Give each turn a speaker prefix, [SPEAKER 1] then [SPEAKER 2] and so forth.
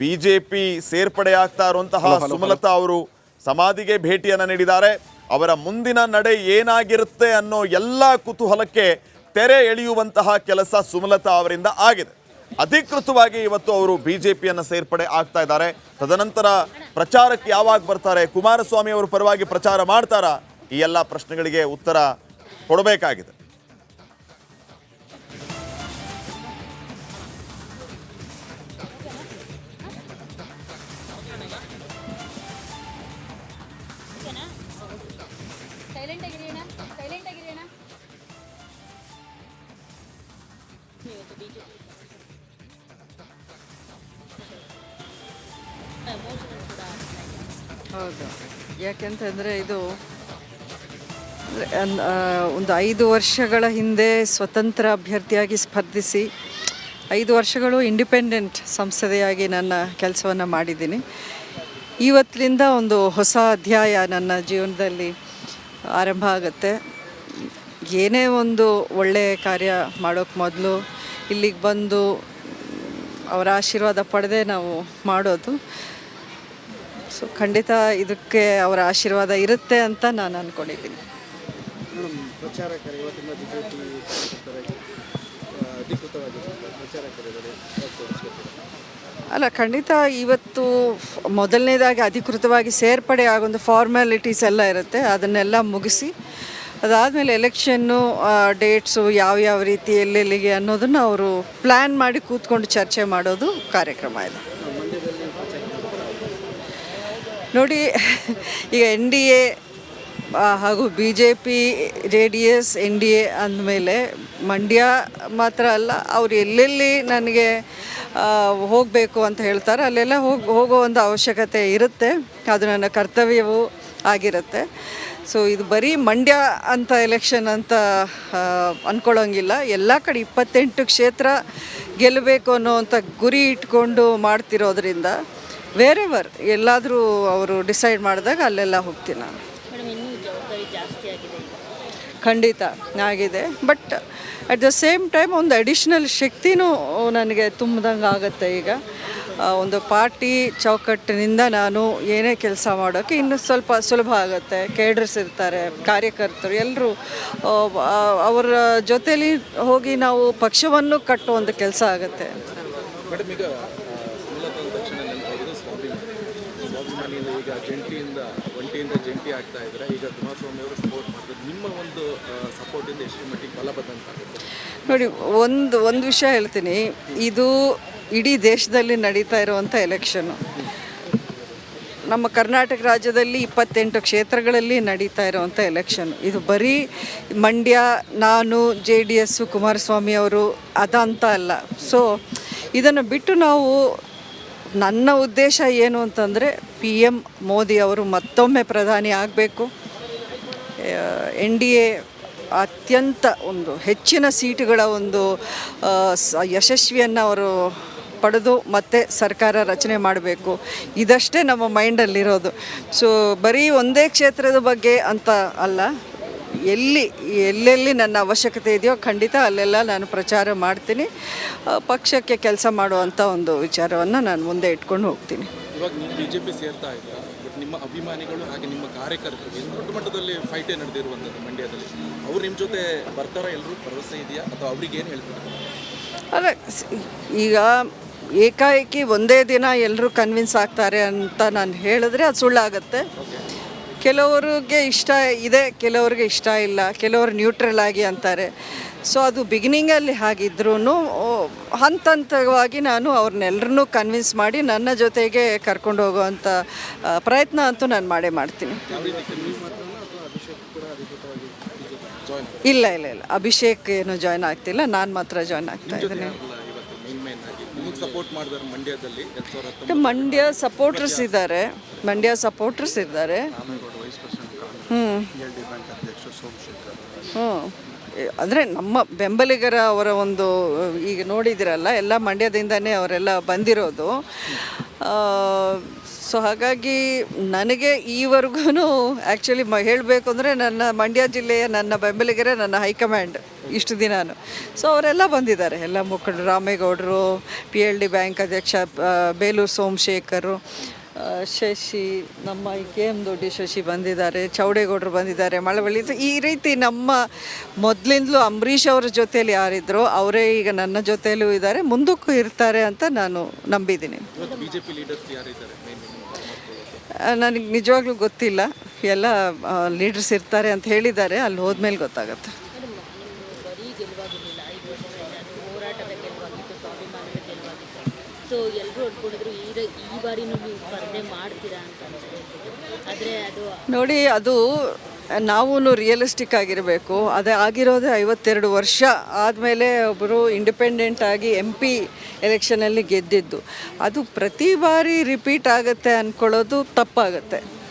[SPEAKER 1] BJP ಸೇರ್ಪಡೆ ಆಗ್ತಾ ಇರುವಂತಹ ಸುಮಲತಾ ಅವರು ಸಮಾಧಿಗೆ ಭೇಟಿಯನ್ನು ನೀಡಿದ್ದಾರೆ. ಅವರ ಮುಂದಿನ ನಡೆ ಏನಾಗಿರುತ್ತೆ ಅನ್ನೋ ಎಲ್ಲ ಕುತೂಹಲಕ್ಕೆ ತೆರೆ ಎಳೆಯುವಂತಹ ಕೆಲಸ ಸುಮಲತಾ ಅವರಿಂದ ಆಗಿದೆ. ಅಧಿಕೃತವಾಗಿ ಇವತ್ತು ಅವರು ಬಿಜೆಪಿಯನ್ನು ಸೇರ್ಪಡೆ ಆಗ್ತಾ ಇದ್ದಾರೆ. ತದನಂತರ ಪ್ರಚಾರಕ್ಕೆ ಯಾವಾಗ ಬರ್ತಾರೆ, ಕುಮಾರಸ್ವಾಮಿ ಅವರ ಪರವಾಗಿ ಪ್ರಚಾರ ಮಾಡ್ತಾರಾ, ಈ ಎಲ್ಲ ಪ್ರಶ್ನೆಗಳಿಗೆ ಉತ್ತರ ಕೊಡಬೇಕಾಗಿದೆ.
[SPEAKER 2] ಹೌದು, ಯಾಕೆಂತಂದರೆ ಇದು ಒಂದು 5 ವರ್ಷಗಳ ಹಿಂದೆ ಸ್ವತಂತ್ರ ಅಭ್ಯರ್ಥಿಯಾಗಿ ಸ್ಪರ್ಧಿಸಿ 5 ವರ್ಷಗಳು ಇಂಡಿಪೆಂಡೆಂಟ್ ಸಂಸದೆಯಾಗಿ ನನ್ನ ಕೆಲಸವನ್ನು ಮಾಡಿದ್ದೀನಿ. ಇವತ್ತಿನಿಂದ ಒಂದು ಹೊಸ ಅಧ್ಯಾಯ ನನ್ನ ಜೀವನದಲ್ಲಿ ಆರಂಭ ಆಗುತ್ತೆ. ಏನೇ ಒಂದು ಒಳ್ಳೆಯ ಕಾರ್ಯ ಮಾಡೋಕ್ಕೆ ಮೊದಲು ಇಲ್ಲಿಗೆ ಬಂದು ಅವರ ಆಶೀರ್ವಾದ ಪಡೆದೇ ನಾವು ಮಾಡೋದು. ಸೊ ಖಂಡಿತ ಇದಕ್ಕೆ ಅವರ ಆಶೀರ್ವಾದ ಇರುತ್ತೆ ಅಂತ ನಾನು ಅಂದ್ಕೊಂಡಿದ್ದೀನಿ. ಅಲ್ಲ, ಖಂಡಿತ ಇವತ್ತು ಮೊದಲನೇದಾಗಿ ಅಧಿಕೃತವಾಗಿ ಸೇರ್ಪಡೆ ಆಗೊಂದು ಫಾರ್ಮ್ಯಾಲಿಟೀಸ್ ಎಲ್ಲ ಇರುತ್ತೆ, ಅದನ್ನೆಲ್ಲ ಮುಗಿಸಿ ಅದಾದಮೇಲೆ ಎಲೆಕ್ಷನ್ನು ಡೇಟ್ಸು ಯಾವ್ಯಾವ ರೀತಿ ಎಲ್ಲೆಲ್ಲಿಗೆ ಅನ್ನೋದನ್ನು ಅವರು ಪ್ಲ್ಯಾನ್ ಮಾಡಿ ಕೂತ್ಕೊಂಡು ಚರ್ಚೆ ಮಾಡೋದು ಕಾರ್ಯಕ್ರಮ ಇದೆ. ನೋಡಿ, ಈಗ NDA ಹಾಗೂ BJP JDS NDA ಅಂದಮೇಲೆ ಮಂಡ್ಯ ಮಾತ್ರ ಅಲ್ಲ, ಅವರು ಎಲ್ಲೆಲ್ಲಿ ನನಗೆ ಹೋಗಬೇಕು ಅಂತ ಹೇಳ್ತಾರೆ ಅಲ್ಲೆಲ್ಲ ಹೋಗೋ ಒಂದು ಅವಶ್ಯಕತೆ ಇರುತ್ತೆ. ಅದು ನನ್ನ ಕರ್ತವ್ಯವೂ ಆಗಿರುತ್ತೆ. ಸೊ ಇದು ಬರೀ ಮಂಡ್ಯ ಅಂತ ಎಲೆಕ್ಷನ್ ಅಂತ ಅಂದ್ಕೊಳ್ಳೋಂಗಿಲ್ಲ. ಎಲ್ಲ ಕಡೆ 28 ಕ್ಷೇತ್ರ ಗೆಲ್ಲಬೇಕು ಅನ್ನೋವಂಥ ಗುರಿ ಇಟ್ಕೊಂಡು ಮಾಡ್ತಿರೋದ್ರಿಂದ ವೇರೆವರ್ ಎಲ್ಲಾದರೂ ಅವರು ಡಿಸೈಡ್ ಮಾಡಿದಾಗ ಅಲ್ಲೆಲ್ಲ ಹೋಗ್ತೀನಿ ನಾನು. ಖಂಡಿತ ಆಗಿದೆ, but at the same time ಒಂದು ಅಡಿಷ್ನಲ್ ಶಕ್ತಿನೂ ನನಗೆ ತುಂಬಿದಂಗೆ ಆಗುತ್ತೆ. ಈಗ ಒಂದು ಪಾರ್ಟಿ ಚೌಕಟ್ಟಿನಿಂದ ನಾನು ಏನೇ ಕೆಲಸ ಮಾಡೋಕ್ಕೆ ಇನ್ನೂ ಸ್ವಲ್ಪ ಸುಲಭ ಆಗುತ್ತೆ. ಕೇಡರ್ಸ್ ಇರ್ತಾರೆ, ಕಾರ್ಯಕರ್ತರು ಎಲ್ಲರೂ ಅವರ ಜೊತೆಲಿ ಹೋಗಿ ನಾವು ಪಕ್ಷವನ್ನು ಕಟ್ಟುವಂಥ ಕೆಲಸ ಆಗುತ್ತೆ.
[SPEAKER 3] ಈಗ ಒಂಟಿಯಿಂದ ಜಂಟಿ ಆಗ್ತಾ ಇದ್ರೆ, ಈಗ ಕುಮಾರಸ್ವಾಮಿ ಅವರು ಸಪೋರ್ಟ್ ಮಾಡಿದ್ರು, ನಿಮ್ಮ ಒಂದು ಸಪೋರ್ಟಿಂದ ಎಷ್ಟು ಮಟ್ಟಿಗೆ ಬಲಬದ್ಧ ಅಂತ ಆಗುತ್ತೆ?
[SPEAKER 2] ನೋಡಿ, ಒಂದು ವಿಷಯ ಹೇಳ್ತೀನಿ, ಇದು ಇಡೀ ದೇಶದಲ್ಲಿ ನಡೀತಾ ಇರುವಂಥ ಎಲೆಕ್ಷನ್ನು. ನಮ್ಮ ಕರ್ನಾಟಕ ರಾಜ್ಯದಲ್ಲಿ 28 ಕ್ಷೇತ್ರಗಳಲ್ಲಿ ನಡೀತಾ ಇರುವಂಥ ಎಲೆಕ್ಷನ್. ಇದು ಬರೀ ಮಂಡ್ಯ, ನಾನು, JDS, ಕುಮಾರಸ್ವಾಮಿ ಅವರು ಅದಂತ ಅಲ್ಲ. ಇದನ್ನು ಬಿಟ್ಟು ನಾವು, ನನ್ನ ಉದ್ದೇಶ ಏನು ಅಂತಂದರೆ PM ಮೋದಿ ಅವರು ಮತ್ತೊಮ್ಮೆ ಪ್ರಧಾನಿ ಆಗಬೇಕು. NDA ಅತ್ಯಂತ ಒಂದು ಹೆಚ್ಚಿನ ಸೀಟುಗಳ ಒಂದು ಯಶಸ್ವಿಯನ್ನು ಅವರು ಪಡೆದು ಮತ್ತೆ ಸರ್ಕಾರ ರಚನೆ ಮಾಡಬೇಕು. ಇದಷ್ಟೇ ನಮ್ಮ ಮೈಂಡಲ್ಲಿರೋದು. ಬರೀ ಒಂದೇ ಕ್ಷೇತ್ರದ ಬಗ್ಗೆ ಅಂತ ಅಲ್ಲ, ಎಲ್ಲೆಲ್ಲಿ ನನ್ನ ಅವಶ್ಯಕತೆ ಇದೆಯೋ ಖಂಡಿತ ಅಲ್ಲೆಲ್ಲ ನಾನು ಪ್ರಚಾರ ಮಾಡ್ತೀನಿ. ಪಕ್ಷಕ್ಕೆ ಕೆಲಸ ಮಾಡುವಂಥ ಒಂದು ವಿಚಾರವನ್ನು ನಾನು ಮುಂದೆ ಇಟ್ಕೊಂಡು ಹೋಗ್ತೀನಿ.
[SPEAKER 3] ಇವಾಗ ನೀವು BJP ಸೇರ್ತಾ ಇದ್ದೀರಾ, ಬಟ್ ನಿಮ್ಮ ಅಭಿಮಾನಿಗಳು ಹಾಗೆ ನಿಮ್ಮ ಕಾರ್ಯಕರ್ತರು ದೊಡ್ಡ ಮಟ್ಟದಲ್ಲಿ ಫೈಟೇ ನಡೆದಿರುವಂಥದ್ದು ಮಂಡ್ಯದಲ್ಲಿ. ಅವ್ರು ನಿಮ್ಮ ಜೊತೆ ಬರ್ತಾರಾ? ಎಲ್ಲರೂ ಭರವಸೆ ಇದೆಯಾ, ಅಥವಾ ಅವ್ರಿಗೆ ಏನು ಹೇಳ್ತಾರೆ?
[SPEAKER 2] ಅಲ್ಲ, ಈಗ ಏಕಾಏಕಿ ಒಂದೇ ದಿನ ಎಲ್ಲರೂ ಕನ್ವಿನ್ಸ್ ಆಗ್ತಾರೆ ಅಂತ ನಾನು ಹೇಳಿದ್ರೆ ಅದು ಸುಳ್ಳಾಗುತ್ತೆ. ಕೆಲವರಿಗೆ ಇಷ್ಟ ಇದೆ, ಕೆಲವ್ರಿಗೆ ಇಷ್ಟ ಇಲ್ಲ, ಕೆಲವರು ನ್ಯೂಟ್ರಲ್ ಆಗಿ ಅಂತಾರೆ. ಅದು ಬಿಗಿನಿಂಗಲ್ಲಿ ಹಾಗಿದ್ರೂ ಹಂತ ಹಂತವಾಗಿ ನಾನು ಅವ್ರನ್ನೆಲ್ಲರನ್ನೂ ಕನ್ವಿನ್ಸ್ ಮಾಡಿ ನನ್ನ ಜೊತೆಗೆ ಕರ್ಕೊಂಡು ಹೋಗುವಂಥ ಪ್ರಯತ್ನ ಅಂತೂ ನಾನು ಮಾಡ್ತೀನಿ. ಇಲ್ಲ, ಅಭಿಷೇಕ್ ಏನು ಜಾಯ್ನ್ ಆಗ್ತಿಲ್ಲ, ನಾನು ಮಾತ್ರ ಜಾಯ್ನ್ ಆಗ್ತಾ ಇದ್ದೀನಿ. ಮಂಡ್ಯ ಸಪೋರ್ಟರ್ಸ್ ಇದ್ದಾರೆ. ಅಂದರೆ ನಮ್ಮ ಬೆಂಬಲಿಗರ ಅವರ ಒಂದು ಈಗ ನೋಡಿದಿರಲ್ಲ ಎಲ್ಲ ಮಂಡ್ಯದಿಂದನೇ ಅವರೆಲ್ಲ ಬಂದಿರೋದು. ಸೊ ಹಾಗಾಗಿ ನನಗೆ ಈವರೆಗೂ ಆ್ಯಕ್ಚುಲಿ ಹೇಳಬೇಕು ಅಂದರೆ ನನ್ನ ಮಂಡ್ಯ ಜಿಲ್ಲೆಯ ನನ್ನ ಬೆಂಬಲಿಗರೇ ನನ್ನ ಹೈಕಮಾಂಡ್ ಇಷ್ಟು ದಿನಾನು. ಸೊ ಅವರೆಲ್ಲ ಬಂದಿದ್ದಾರೆ, ಎಲ್ಲ ಮುಖಂಡರು, ರಾಮೇಗೌಡರು, PLD ಬ್ಯಾಂಕ್ ಅಧ್ಯಕ್ಷ ಬೇಲೂರು ಸೋಮಶೇಖರು, ಶಶಿ, ನಮ್ಮ KM ದೊಡ್ಡಿ ಶಶಿ ಬಂದಿದ್ದಾರೆ, ಚೌಡೇಗೌಡರು ಬಂದಿದ್ದಾರೆ, ಮಳವಳ್ಳಿ. ಈ ರೀತಿ ನಮ್ಮ ಮೊದಲಿಂದಲೂ ಅಂಬರೀಷ್ ಅವ್ರ ಜೊತೆಯಲ್ಲಿ ಯಾರಿದ್ರು ಅವರೇ ಈಗ ನನ್ನ ಜೊತೆಯಲ್ಲೂ ಇದ್ದಾರೆ, ಮುಂದಕ್ಕೂ ಇರ್ತಾರೆ ಅಂತ ನಾನು ನಂಬಿದ್ದೀನಿ.
[SPEAKER 3] ಬಿಜೆಪಿ ಲೀಡರ್ಸ್ ಯಾರಿದ್ದಾರೆ?
[SPEAKER 2] ನನಗೆ ನಿಜವಾಗ್ಲೂ ಗೊತ್ತಿಲ್ಲ, ಎಲ್ಲ ಲೀಡರ್ಸ್ ಇರ್ತಾರೆ ಅಂತ ಹೇಳಿದ್ದಾರೆ, ಅಲ್ಲಿ ಹೋದ್ಮೇಲೆ ಗೊತ್ತಾಗುತ್ತೆ.
[SPEAKER 4] ಸೊ ಎಲ್ಲರೂ ಅಂದ್ಕೊಂಡಿದ್ರು ಈ ಬಾರಿನೂ ನೀವು ಸ್ಪರ್ಧೆ ಮಾಡ್ತೀರಾ ಅಂತ. ಆದರೆ ಅದು
[SPEAKER 2] ನೋಡಿ, ಅದು ನಾವು ರಿಯಲಿಸ್ಟಿಕ್ ಆಗಿರಬೇಕು. ಅದೇ ಆಗಿರೋದೇ 52 ವರ್ಷ ಆದಮೇಲೆ ಒಬ್ಬರು ಇಂಡಿಪೆಂಡೆಂಟ್ ಆಗಿ MP ಎಲೆಕ್ಷನಲ್ಲಿ ಗೆದ್ದಿದ್ದು. ಅದು ಪ್ರತಿ ಬಾರಿ ರಿಪೀಟ್ ಆಗುತ್ತೆ ಅಂದ್ಕೊಳ್ಳೋದು ತಪ್ಪಾಗುತ್ತೆ.